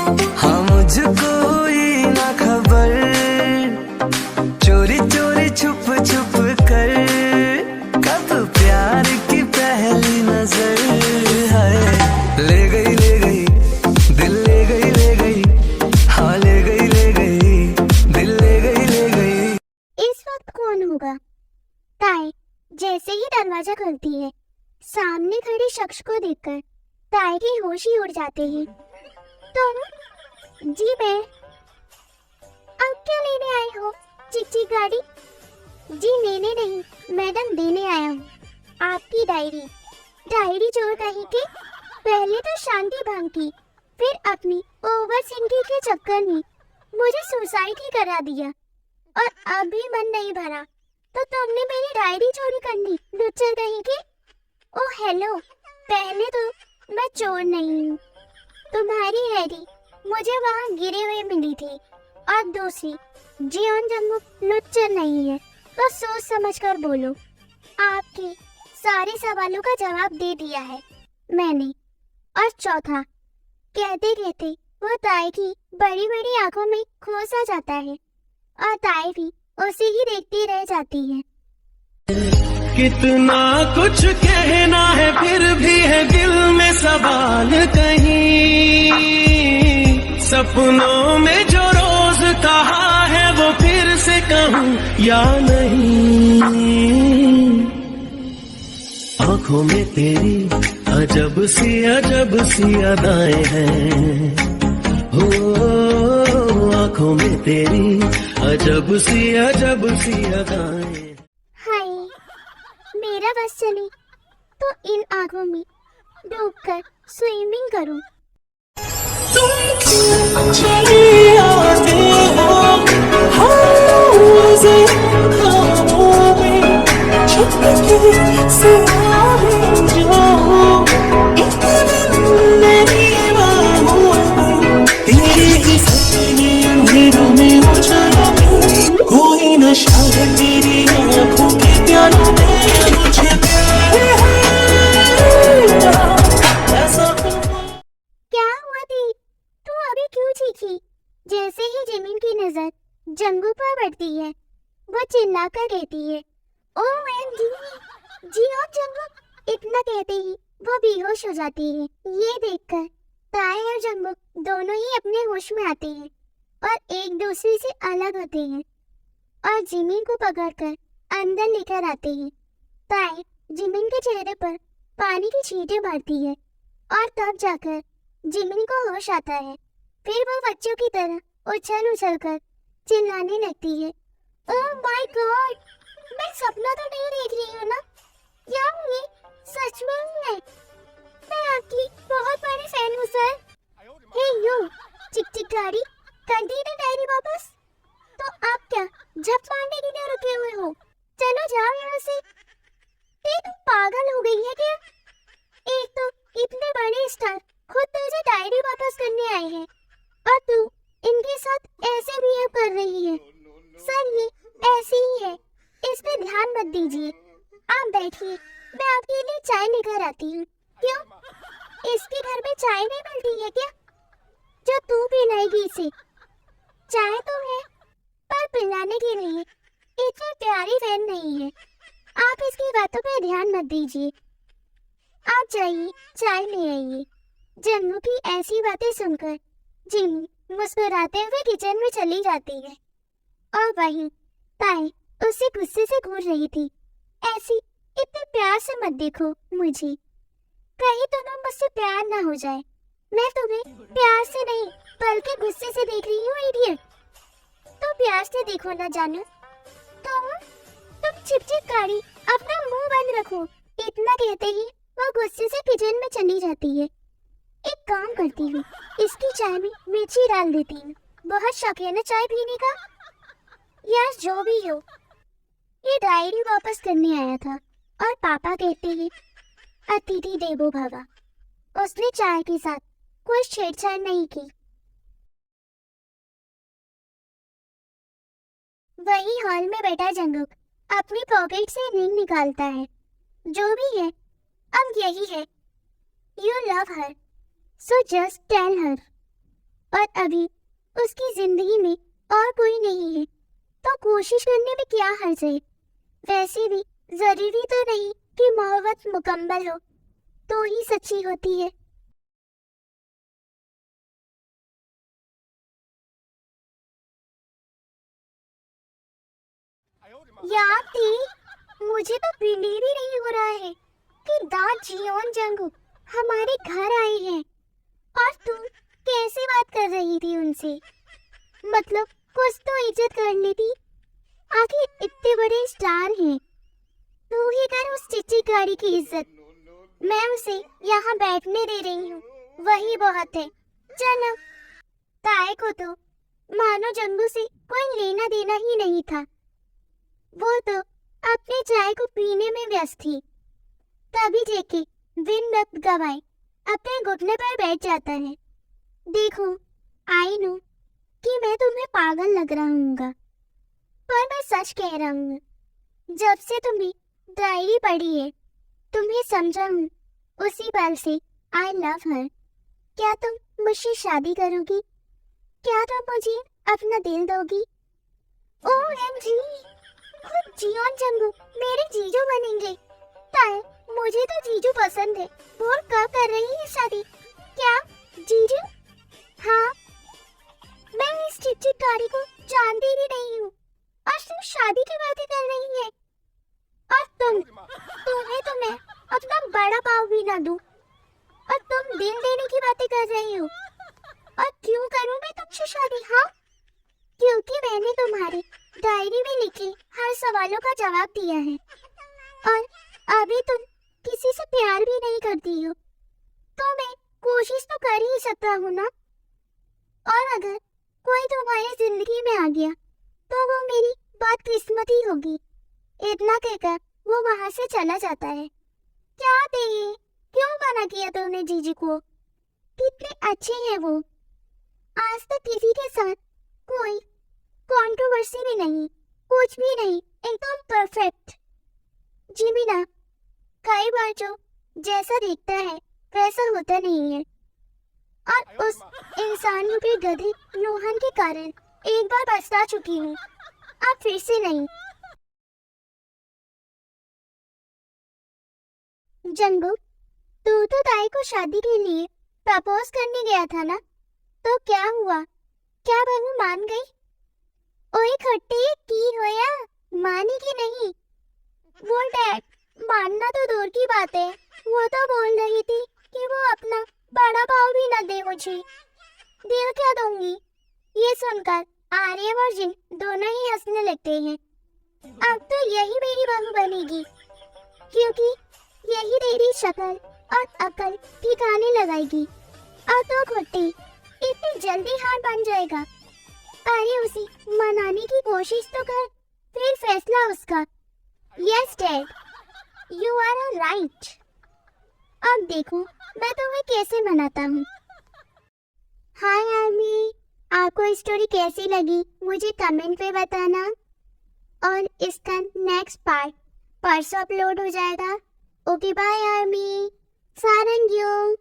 हाँ मुझको ही ना खबर, चोरी चोरी छुप छुप कर, कब प्यार की पहली नजर है। ले गई दिल, ले गई, हाँ ले गई दिल, ले गई। इस वक्त कौन होगा? ताई जैसे ही दरवाजा खुलती है, सामने खड़े शख्स को देखकर ताई की होश ही उड़ जाते हैं। तुम? जी मैं। अब क्या लेने आए हो? चिक गाड़ी? जी लेने नहीं मैडम, देने आया हूँ आपकी डायरी। डायरी चोर कहीं की? पहले तो शांति भंग की, फिर अपनी ओवर सिंकिंग के चक्कर में मुझे सुसाइड ही करा दिया, और अभी मन नहीं भरा तो तुमने मेरी डायरी चोरी कर ली, लुच्चर कहीं की। ओ हेलो, पहले तो मैं चोर नहीं हूँ, तुम्हारी डायरी मुझे वहाँ गिरे हुए मिली थी, और दूसरी जियोन जंगुक लुच्चर नहीं है, तो सोच समझ कर बोलो। आपके सारे सवालों का जवाब दे दिया है मैंने। और चौथा, कहते कहते वो ताई की बड़ी बड़ी आंखों में खो सा जाता है, और ताई भी उसे ही देखती रह जाती है। कितना कुछ कहना है फिर भी है दिल में सवाल कहीं, सपनों में जो रोज कहा है वो फिर से कहूँ या नहीं। आंखों में तेरी अजब सी अदाएं हैं, हो आंखों में तेरी अजब सी अदाएं। हाय, मेरा बस चले तो इन आंखों में डूबकर स्विमिंग करूं। तुम क्यों चले आते हो ऐसे ख्वाबों में, चुपके से आए जाओ एक दिन मेरी बाहों में, तेरे ही सपने अंधेरों में उजाला में, कोई नशा है तेरी आंखों के प्यालों में, मुझे प्यार है ऐसा। क्या हुआ दी? तू अभी क्यों चीखी? जैसे ही जिमिन की नजर जंगू पर पड़ती है, वो चिल्लाकर कहती है, OMG जी और जंगू। इतना कहते ही वो बेहोश हो जाती है। ये देखकर ताई और जंगू दोनों ही अपने होश में आते हैं और एक दूसरे से अलग होते हैं, और जिमिन को पकड़कर अंदर लेकर आते हैं। ताई जिमिन के चेहरे पर पानी की छींटें मारती है, और तब जाकर जिमिन को होश आता है। फिर वो बच्चों की तरह उछल उछल कर चिल्लाने लगती है, ओह माय गॉड, मैं सपना तो नहीं देख रही हूँ ना? या ये सच में ही है? मैं आपकी बहुत बड़ी फैन हूँ सर। हे यू, चिक गाड़ी, कर दी ना डायरी वापस? तो आप क्या झप मारने के लिए रुके हुए हो? चलो जाओ यहाँ से। ये तुम पागल हो गई है क्या? एक तो इतने बड़े स्टार खुद तुझे डायरी वापस करने आए हैं, और तू इनके साथ ऐसे बिहेव कर रही है। सर ये ऐसे ही है, इस पे ध्यान मत दीजिए। आप बैठिए, मैं आपके लिए चाय लेकर आती हूँ। क्यों, इसके घर में चाय नहीं मिलती है क्या जो तू पिलाएगी इसे? चाय तो है, पर पिलाने के लिए इतनी प्यारी फैन नहीं है। आप इसकी बातों पे ध्यान मत दीजिए। आप जाइए, चाय ले आइए। जन्नू की ऐसी बातें सुनकर जिमी मुस्कुराते हुए किचन में चली जाती है, और वहीं ताई उससे गुस्से से घूर रही थी। ऐसी इतने प्यार से मत देखो मुझे, कहीं तुम्हें मुझसे प्यार ना हो जाए। मैं तुम्हें प्यार से नहीं बल्कि गुस्से से देख रही हूँ इडियट। तो प्यार से देखो ना जानू। तुम चिपचिप गाड़ी, अपना मुंह बंद रखो। इतना कहते ही वो गुस्से से किचन में चली जाती है। एक काम करती हूँ, इसकी चाय में मिर्ची डाल देती हूँ। बहुत शौक है ना चाय पीने का? यार जो भी हो, ये डायरी वापस करने आया था, और पापा कहते हैं अतिथि देवो भव। उसने चाय के साथ कोई छेड़छाड़ नहीं की। वही हॉल में बैठा जंगुक अपनी पॉकेट से रिंग निकालता है। जो भी है, अब यही है। You love her, so just tell her. और अभी उसकी जिंदगी में और कोई नहीं है, तो कोशिश करने में क्या हर्ज है। वैसे भी जरूरी तो नहीं कि मोहब्बत मुकम्मल हो तो ही सच्ची होती है। यार थी, मुझे तो बिलीव ही नहीं हो रहा है कि दा जियोन जंगकुक हमारे घर आए हैं और तुम कैसे बात कर रही थी उनसे। मतलब कुछ तो इज्जत करनी थी, आखिर इतने बड़े स्टार हैं। तू ही कर उस चिच्ची गाड़ी की इज्जत। मैं उसे यहाँ बैठने दे रही हूँ, वही बहुत है। चलो। ताए को तो मानो जंगू से कोई लेना देना ही नहीं था, वो तो अपने चाय को पीने में व्यस्त थी। तभी जेके बिन वक्त गवाए अपने घुटने पर बैठ जाता है। देखो, आई नो कि मैं तुम्हें पागल लग रहा हूँगा, पर मैं सच कह रहा हूँ। जब से तुम्हें डायरी पढ़ी है, तुम्हें समझा हूँ, उसी पल से आई लव हर। क्या तुम मुझसे शादी करोगी? क्या तुम मुझे अपना दिल दोगी? OMG, खुद जियोन जंगकुक मेरे जीजू बनेंगे। ताए, मुझे तो जीजू पसंद है। बोल कब कर रही है शादी? क्या जीजू? हाँ, मैं इस चिच्ची कारी को जानती भी नहीं हूँ और तुम शादी की बातें कर रही है। और तुम्हें तो मैं अपना बड़ा पाव भी ना दूं और तुम दिल देने की बातें कर रही हो। और क्यों करूं मैं तुमसे शादी? हाँ, क्योंकि मैंने तुम्हारी डायरी में लिखे हर सवालों का जवाब दिया है और अभी तुम किसी से प्यार भी नहीं करती हो, तो मैं कोशिश तो कर ही सकता हूँ ना। और अगर कोई तुम्हारी जिंदगी में आ गया तो वो मेरी बदकिस्मती होगी। इतना कहकर वो वहां से चला जाता है। क्या दे, क्यों मना किया तुमने जीजी को? कितने अच्छे हैं वो। आज तक किसी के साथ कोई कंट्रोवर्सी भी नहीं, कुछ भी नहीं, एकदम परफेक्ट। जिमिना, कई बार जो जैसा दिखता है वैसा होता नहीं है, और उस इंसान रूपी गधे रोहन के कारण एक बार पछता चुकी हूँ, अब फिर से नहीं। जंगकुक, तू तो ताई को शादी के लिए प्रपोज करने गया था ना, तो क्या हुआ? क्या बहू मान गई? ओए खट्टे, की होया, मानी कि नहीं? वो डैड, मानना तो दूर की बात है, वो तो बोल रही थी कि वो अपना बड़ा भाव भी न दे मुझे। दिल क्या दूंगी? ये सुनकर आर्य और जिन दोनों ही हंसने लगते हैं। अब तो यही मेरी बहू बनेगी, क्योंकि यही तेरी शक्ल और अकल ठिकाने लगाएगी। अब तो खट्टे इतनी जल्दी हार बन जाएगा। अरे उसे मनाने की कोशिश तो कर, फिर फैसला उसका। Yes dad, you are right. अब देखो मैं तुम्हें कैसे मनाता हूँ। हाय आर्मी, आपको स्टोरी कैसी लगी मुझे कमेंट पे बताना, और इसका नेक्स्ट पार्ट परसों अपलोड हो जाएगा। ओके बाय आर्मी, सारंग यू।